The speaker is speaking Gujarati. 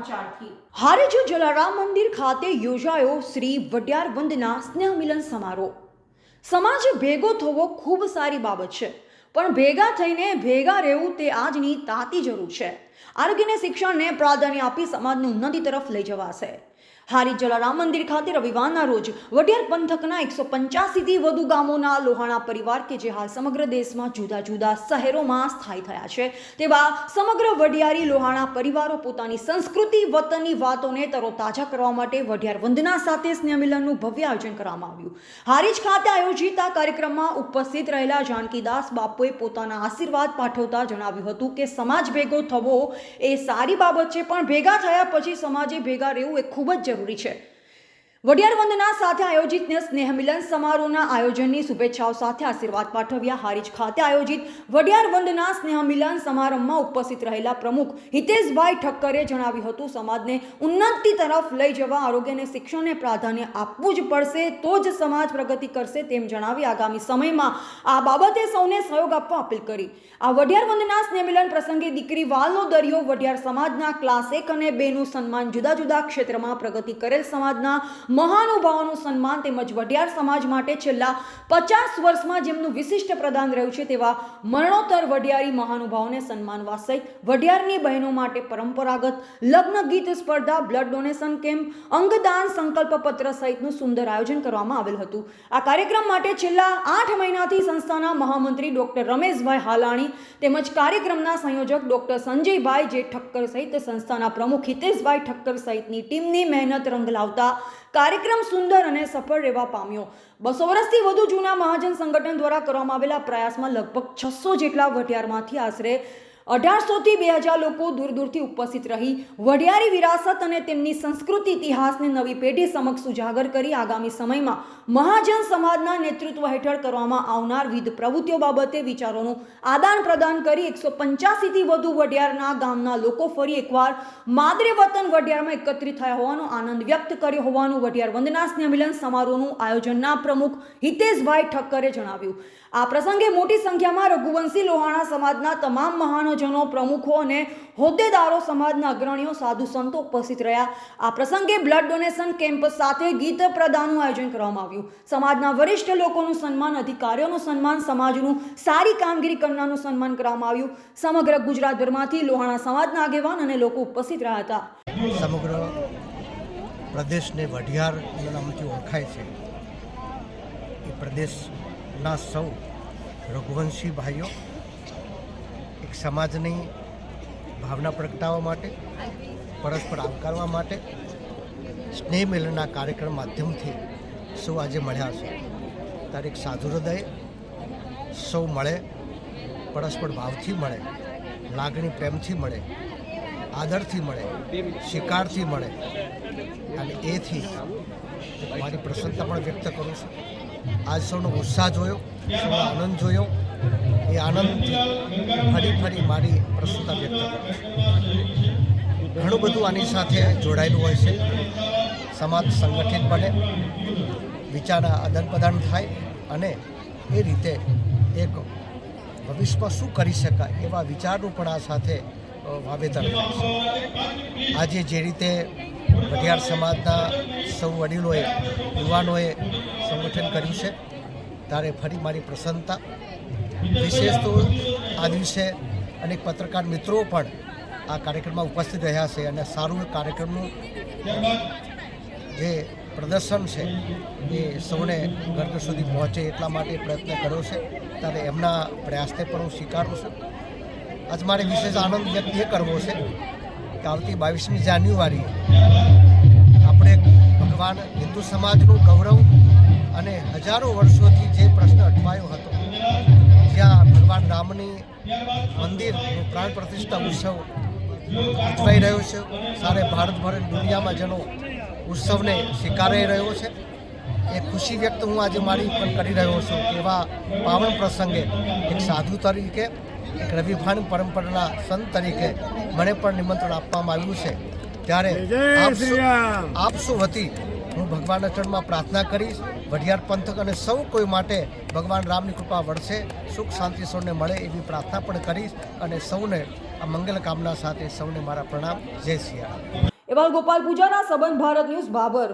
સમાચારથી હારીજ જલારામ મંદિર ખાતે યોજાયો શ્રી વડિયાર વંદના સ્નેહ મિલન સમારોહ। સમાજ ભેગો થવો ખૂબ સારી બાબત છે, પણ ભેગા થઈને ભેગા રહેવું તે આજની તાતી જરૂર છે। આરોગ્યને શિક્ષણને પ્રાધાન્ય આપી સમાજની ઉન્નતિ તરફ લઈ જવાશે। હારીજ જલારામ મંદિર ખાતે રવિવારના રોજ વડિયાર પંથકના 185થી વધુ ગામોના લોહાણા પરિવાર કે જે હાલ સમગ્ર દેશમાં જુદા જુદા શહેરોમાં સ્થાયી થયા છે, તેવા સમગ્ર વડિયારી લોહાણા પરિવારો પોતાની સંસ્કૃતિ વતનની વાતોને તરોતાજા કરવા માટે વડિયાર વંદના સાથે સ્નેહ મિલનનું ભવ્ય આયોજન કરવામાં આવ્યું। હારીજ ખાતે આયોજિત આ કાર્યક્રમમાં ઉપસ્થિત રહેલા જાનકીદાસ બાપુએ પોતાના આશીર્વાદ પાઠવતા જણાવ્યું હતું કે સમાજ ભેગો થવો એ સારી બાબત છે, પણ ભેગા થયા પછી સમાજે ભેગા રહેવું એ ખૂબ જ જરૂરી છે। વડિયાર વંદના સાથે આયોજિત સ્નેહ મિલન સમારોહના આયોજનની શુભેચ્છાઓ સાથે આશીર્વાદ પાઠવ્યા। હારીજ ખાતે આયોજિત વડિયાર વંદના સ્નેહ મિલન સમારંભમાં ઉપસ્થિત રહેલા પ્રમુખ હિતેશભાઈ ઠક્કરે જણાવ્યું હતું, સમાજને ઉન્નતિ તરફ લઈ જવા આરોગ્ય અને શિક્ષણને પ્રાધાન્ય આપવું જ પડશે, તો જ સમાજ પ્રગતિ કરશે તેમ જણાવી આગામી સમયમાં આ બાબતે સૌને સહયોગ આપવા અપીલ કરી। આ વડિયાર વંદના સ્નેહ મિલન પ્રસંગે દીકરી વાલનો દરિયો વડિયાર સમાજના ક્લાસ 1 અને 2 નું સન્માન, જુદા જુદા ક્ષેત્રમાં પ્રગતિ કરેલ સમાજના મહાનુભાવોનું સન્માન તેમજ વડિયાર સમાજ માટે છેલ્લા 50 વર્ષમાં જેમનું વિશિષ્ટ પ્રદાન રહ્યું છે તેવા મરણોત્તર વડિયારી મહાનુભાવોને સન્માનવા સહિત વડિયારની બહેનો માટે પરંપરાગત લગ્ન ગીત સ્પર્ધા, બ્લડ ડોનેશન કેમ્પ, અંગદાન સંકલ્પ પત્ર સહિતનું સુંદર આયોજન કરવામાં આવેલ હતું। આ કાર્યક્રમ માટે છેલ્લા 8 મહિનાથી સંસ્થાના મહામંત્રી ડોક્ટર રમેશભાઈ હાલાણી તેમજ કાર્યક્રમના સંયોજક ડોક્ટર સંજયભાઈ જે ઠક્કર સહિત સંસ્થાના પ્રમુખ હિતેશભાઈ ઠક્કર સહિતની ટીમની મહેનત રંગ લાવતા કાર્યક્રમ સુંદર અને સફળ રહેવા પામ્યો। 200 વર્ષથી વધુ જૂના મહાજન સંગઠન દ્વારા કરવામાં આવેલા પ્રયાસમાં લગભગ 600 જેટલા વડિયારમાંથી આશરે 1800 થી 2000 લોકો દૂર દૂરથી ઉપસ્થિત રહી વડિયારી વિરાસત અને તેમની સંસ્કૃતિ ઇતિહાસને નવી પેઢી સમક્ષ ઉજાગર કરી આગામી સમયમાં મહાજન સમાજના નેતૃત્વ હેઠળ કરવામાં આવનાર વિવિધ પ્રવૃત્તિઓ બાબતે વિચારોનું આદાન પ્રદાન કરી 185 થી વધુ વડિયારના ગામના લોકો ફરી એકવાર માદરે વતન વડિયારમાં એકત્રિત થયા હોવાનો આનંદ વ્યક્ત કર્યો હોવાનું વડિયાર વંદના સ્નેહ મિલન સમારોહનું આયોજનના પ્રમુખ હિતેશભાઈ ઠક્કરે જણાવ્યું। આ પ્રસંગે મોટી સંખ્યામાં રઘુવંશી લોહાણા સમાજના તમામ મહાનોજનો, પ્રમુખો અને હોદ્દેદારો, સમાજના અગ્રણીઓ, સાધુ સંતો ઉપસ્થિત રહ્યા। આ પ્રસંગે બ્લડ ડોનેશન કેમ્પ સાથે ગીત પ્રદાનનું આયોજન કરવામાં આવ્યું। સમાજના વરિષ્ઠ લોકોનું સન્માન, અધિકારીઓનું સન્માન, સમાજનું સારી કામગીરી કરનારનું સન્માન કરવામાં આવ્યું। સમગ્ર ગુજરાતભરમાંથી લોહાણા સમાજના આગેવાન અને લોકો ઉપસ્થિત રહ્યા હતા। સમગ્ર પ્રદેશને વડિયાર નામથી ઓળખાય છે એ પ્રદેશના સૌ રઘુવંશી ભાઈઓ એક સમાજની ભાવના પ્રગટાવવા માટે, પરસ્પર આવકારવા માટે સ્નેહ મિલનના કાર્યક્રમ માધ્યમથી સૌ આજે મળ્યા છે। ત્યારે એક સાધુ હૃદય સૌ મળે, પરસ્પર ભાવથી મળે, લાગણી પ્રેમથી મળે, આદરથી મળે, સ્વીકારથી મળે અને એથી મારી પ્રસન્નતા પણ વ્યક્ત કરું છું। આજ સૌનો ઉત્સાહ જોયો, સૌનો આનંદ જોયો, એ આનંદથી ફરી ફરી મારી પ્રસન્નતા વ્યક્ત કરું છું। ઘણું બધું આની સાથે જોડાયેલું હોય છે। સમાજ સંગઠિત બને, વિચારના આદાન પ્રદાન થાય અને એ રીતે એક ભવિષ્યમાં શું કરી શકાય એવા વિચારનું પણ આ સાથે વાવેતર થાય છે। આજે જે રીતે વડિયાર સમાજના સૌ વડીલોએ, યુવાનોએ સંગઠન કર્યું છે, ત્યારે ફરી મારી પ્રસન્નતા। વિશેષ તો આ દિવસે અનેક પત્રકાર મિત્રો પણ આ કાર્યક્રમમાં ઉપસ્થિત રહ્યા છે અને સારું કાર્યક્રમનું જે પ્રદર્શન છે એ સૌને ઘર સુધી પહોંચે એટલા માટે પ્રયત્ન કર્યો છે, ત્યારે એમના પ્રયાસને પણ હું સ્વીકારું છું। આજ મારે વિશેષ આનંદ વ્યક્ત એ કરવો છે કે આવતી 22મી જાન્યુઆરીએ આપણે ભગવાન હિન્દુ સમાજનું ગૌરવ અને હજારો વર્ષોથી જે પ્રશ્ન અટવાયો હતો, જ્યાં ભગવાન રામની મંદિરનું પ્રાણ પ્રતિષ્ઠા ઉત્સવ ઉજવાઈ રહ્યો છે, સારે ભારતભર દુનિયામાં જેનો ઉત્સવને સ્વીકારાઈ રહ્યો છે, એ ખુશી વ્યક્ત હું આજે મારી પણ કરી રહ્યો છું કે એવા પાવન પ્રસંગે એક સાધુ તરીકે, એક રવિભાન પરંપરાના સંત તરીકે મને પણ નિમંત્રણ આપવામાં આવ્યું છે। ત્યારે આપ સૌ વતી હું ભગવાનના ચરણમાં પ્રાર્થના કરીશ, વડિયાર પંથક અને સૌ કોઈ માટે ભગવાન રામની કૃપા વરસે, સુખ શાંતિ સૌને મળે એવી પ્રાર્થના પણ કરીશ અને સૌને આ મંગલ કામના સાથે સૌને મારા પ્રણામ। જય સિયારામ। એવા ગોપાલ પૂજારા, સંબંધ ભારત ન્યૂઝ, બાબર.